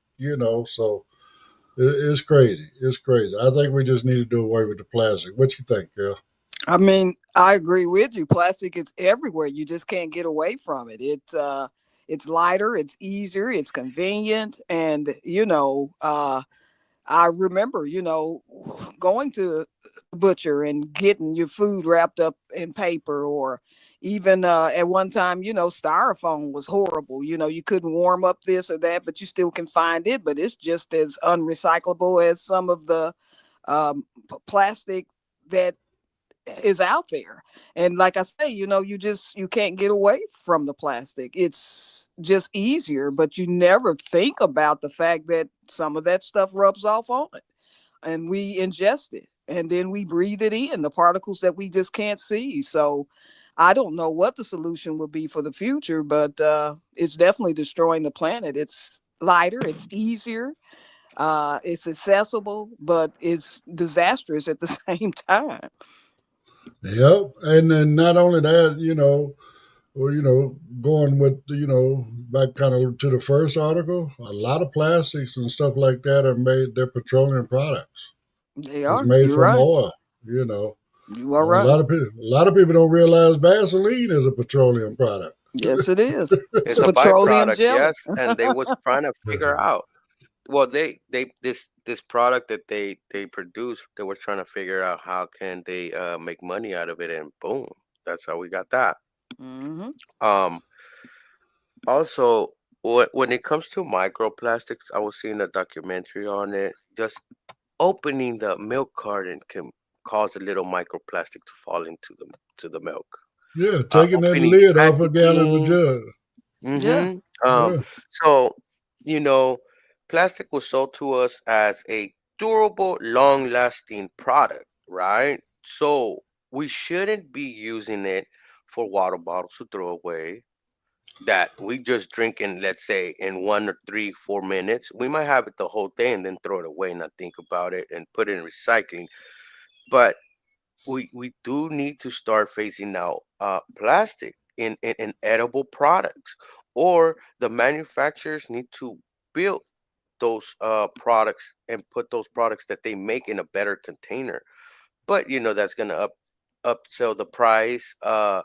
so it's crazy. It's crazy. I think we just need to do away with the plastic. What you think, girl? I mean, I agree with you. Plastic is everywhere. You just can't get away from it. It's lighter, it's easier, it's convenient. And, I remember, going to the butcher and getting your food wrapped up in paper, or even at one time, styrofoam was horrible. You couldn't warm up this or that, but you still can find it. But it's just as unrecyclable as some of the plastic that is out there. And like I say, you can't get away from the plastic. It's just easier, but you never think about the fact that some of that stuff rubs off on it, and we ingest it, and then we breathe it in, the particles that we just can't see. So I don't know what the solution will be for the future, but it's definitely destroying the planet. It's lighter, it's easier, it's accessible, but it's disastrous at the same time. Yep. And then not only that, going with, back kind of to the first article, a lot of plastics and stuff like that they're petroleum products. They It's are. made You're from right. oil, you know. You are A right. lot of people don't realize Vaseline is a petroleum product. Yes, it is. It's a Petroleum byproduct, jelly. yes, and they was trying to figure out. Well, this product that they produce, they were trying to figure out how can they make money out of it, and boom, that's how we got that. Hmm. Um, Also, when it comes to microplastics, I was seeing a documentary on it. Just opening the milk carton can cause a little microplastic to fall into the milk. Yeah, taking that Opening lid off a gallon of packaging. jug. Yeah. Um, Yeah. so, you know, plastic was sold to us as a durable, long-lasting product, right? So we shouldn't be using it for water bottles to throw away that we just drink in, let's say, in 1 or 3, 4 minutes. We might have it the whole day and then throw it away and not think about it and put it in recycling. But we do need to start phasing out plastic in edible products, or the manufacturers need to build those products and put those products that they make in a better container. But that's gonna upsell the price. I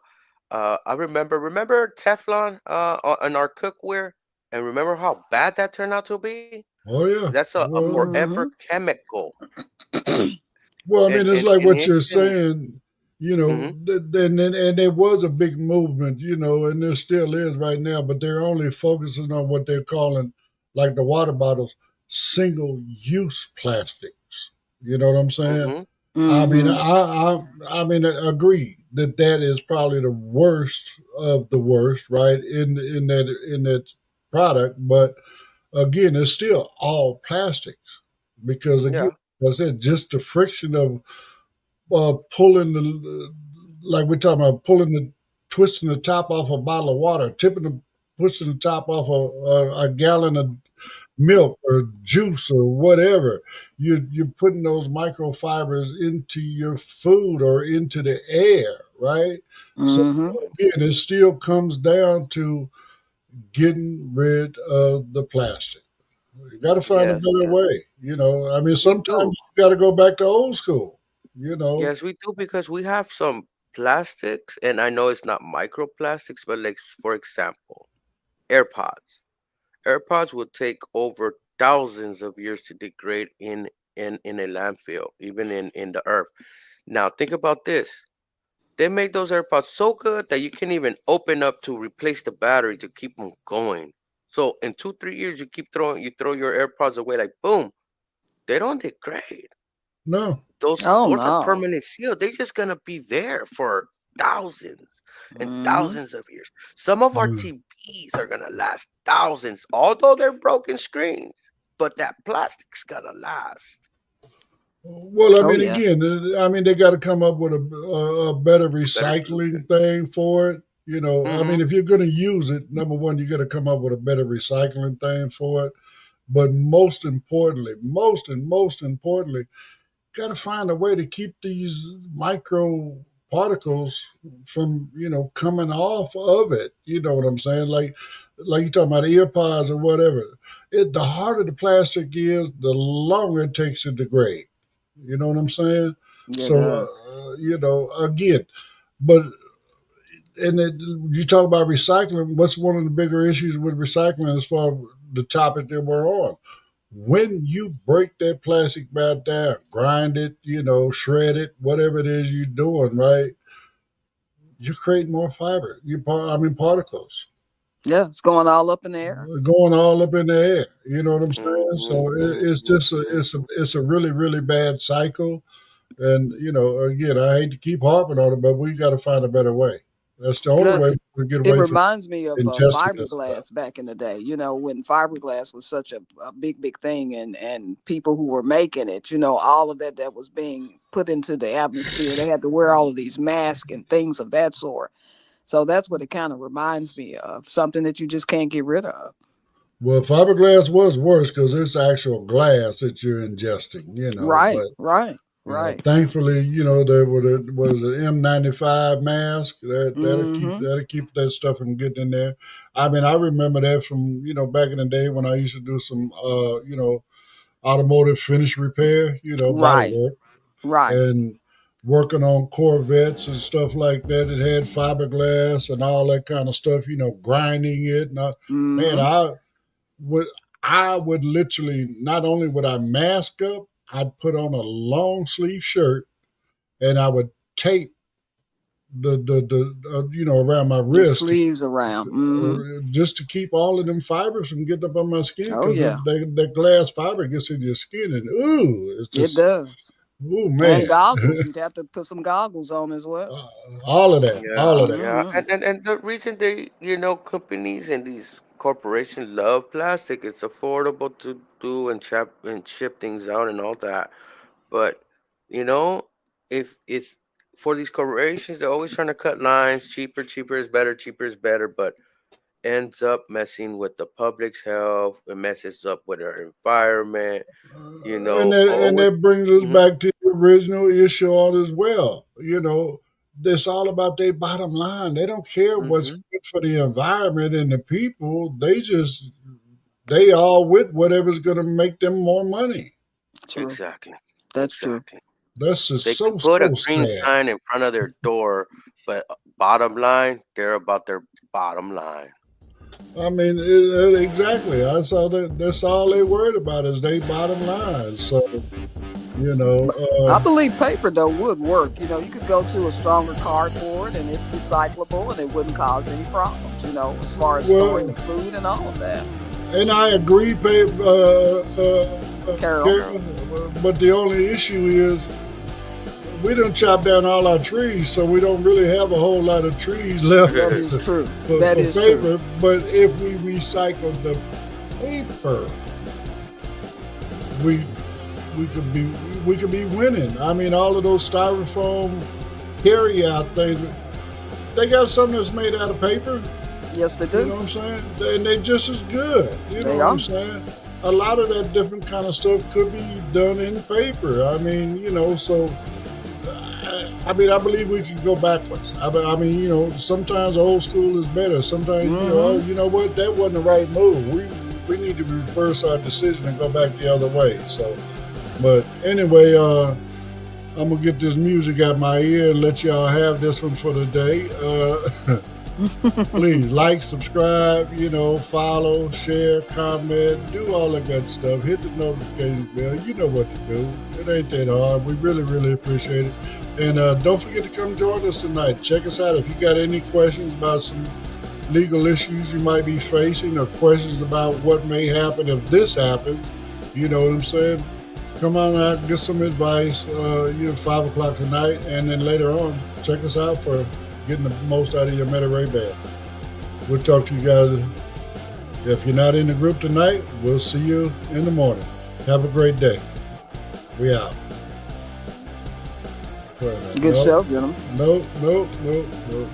remember Teflon on our cookware, and remember how bad that turned out to be. Oh yeah. That's a Well, forever Hmm. chemical, well, I mean, and it's and like and what it you're shouldn't. saying. Hmm. And there was a big movement, and there still is right now, but they're only focusing on what they're calling, like the water bottles, single use plastics. You know what I'm saying? Hmm. I mean, Hmm. I agree that that is probably the worst of the worst, right? In that product, but again, it's still all plastics because again, Yeah. as I said, just the friction of pulling like we're talking about pulling twisting the top off a bottle of water, pushing the top off a gallon of milk or juice or whatever. You're putting those microfibers into your food or into the air, right? So Hmm. again, it still comes down to getting rid of the plastic. You got to find a Yes. better Yes. way. I mean, We sometimes do. you got to go back to old school. You know, Yes, we do, because we have some plastics, and I know it's not microplastics, but like for example, AirPods. AirPods will take over thousands of years to degrade in a landfill, even in the earth. Now think about this. They make those AirPods so good that you can even open up to replace the battery to keep them going. So in 2, 3 years, you throw your AirPods away, like boom, they don't degrade. no, Those Oh those are no. permanent sealed. They're just gonna be there for thousands and Hmm. thousands of years. Some of our mm. TVs are gonna last thousands, although they're broken screens. But that plastic's gonna last. Well, I Oh mean, yeah. again, I mean, they got to come up with a better A better solution. recycling thing for it. I Mm-hmm. mean, if you're going to use it, number one, you got to come up with a better recycling thing for it. But most importantly, got to find a way to keep these micro particles from coming off of it. You know what I'm saying? Like you talking about ear pods or whatever. The harder the plastic is, the longer it takes to degrade. You know what I'm saying? Yeah, it So does. again, but you talk about recycling. What's one of the bigger issues with recycling as far as the topic that we're on? When you break that plastic back down, grind it, shred it, whatever it is you're doing, right? You're creating more fiber. Particles Yeah, it's going all up in the air. going all up in the air. You know what I'm saying? So Mm-hmm. it's Mm-hmm. just it's a really really bad cycle. And again, I hate to keep harping on it, but we got to find a better way. That's the only way we get It away from reminds me of ingesting this stuff. fiberglass back in the day, when fiberglass was such a big thing, and people who were making it, all of that was being put into the atmosphere. They had to wear all of these masks and things of that sort. So that's what it kind of reminds me of, something that you just can't get rid of. Well, fiberglass was worse because it's actual glass that you're ingesting, Right, but right. thankfully, there was an N95 mask Mhm. that'll keep that stuff from getting in there. I mean, I remember that from back in the day when I used to do some automotive finish repair, body Right, work, right. and working on Corvettes and stuff like that. It had fiberglass and all that kind of stuff, grinding it. And man, Mhm. I would literally, not only would I mask up, I'd put on a long sleeve shirt and I would tape the around my The wrist sleeves around. Mhm. just to keep all of them fibers from getting up on my skin Oh because yeah, that glass fiber gets in your skin and it's it just does. man. And goggles. You'd have to put some goggles on as well. all of that, all Yeah, of that. yeah. Mhm. And the reason they, companies and these corporations love plastic, it's affordable to do and ship things out and all that. But, you know, if it's for these corporations, they're always trying to cut lines, cheaper is better, but ends up messing with the public's health, it messes up with our environment, And always. that brings us Mhm, back to the original issue on as well. It's all about their bottom line. They don't care what's mhm. good for the environment and the people. They all with whatever's going to make them more money. True. Exactly. That's true. Exactly. That's just They can so put a so green sad. sign in front of their door, but bottom line, they're about their bottom line. I mean, exactly. I saw that. That's all they worried about is they bottom line. So you know, I believe paper though would work. You could go to a stronger cardboard and it's recyclable and it wouldn't cause any problems. As far as storing the well, food and all of that. and I agree, Carol, Carol, but the only issue is we done chopped down all our trees, so we don't really have a whole lot of trees left that is true. for That is true. paper. But if we recycle the paper, we we could be winning. I mean, all of those styrofoam carry out things, they got something that's made out of paper. Yes, they You know do. what I'm saying? And they just as good. You know They what I'm are. saying? A lot of that different kind of stuff could be done in paper. I mean, so I mean, I believe we can go backwards. I mean, sometimes old school is better. Sometimes, Mm-hmm. you know what? That wasn't the right move. We need to reverse our decision and go back the other way. So, but anyway, I'm gonna get this music out my ear and let y'all have this one for the day. Please like, subscribe, follow, share, comment, do all that good stuff. Hit the notification bell. You know what to do. It ain't that hard. We really, really appreciate it. And don't forget to come join us tonight. Check us out. If you got any questions about some legal issues you might be facing or questions about what may happen if this happens, you know what I'm saying? Come on out, get some advice, 5 o'clock tonight. And then later on, check us out for getting the most out of your Meta-Ray-Ban. We'll talk to you guys. If you're not in the group tonight, we'll see you in the morning. Have a great day. We out. Go ahead, Good no, show, gentlemen. no.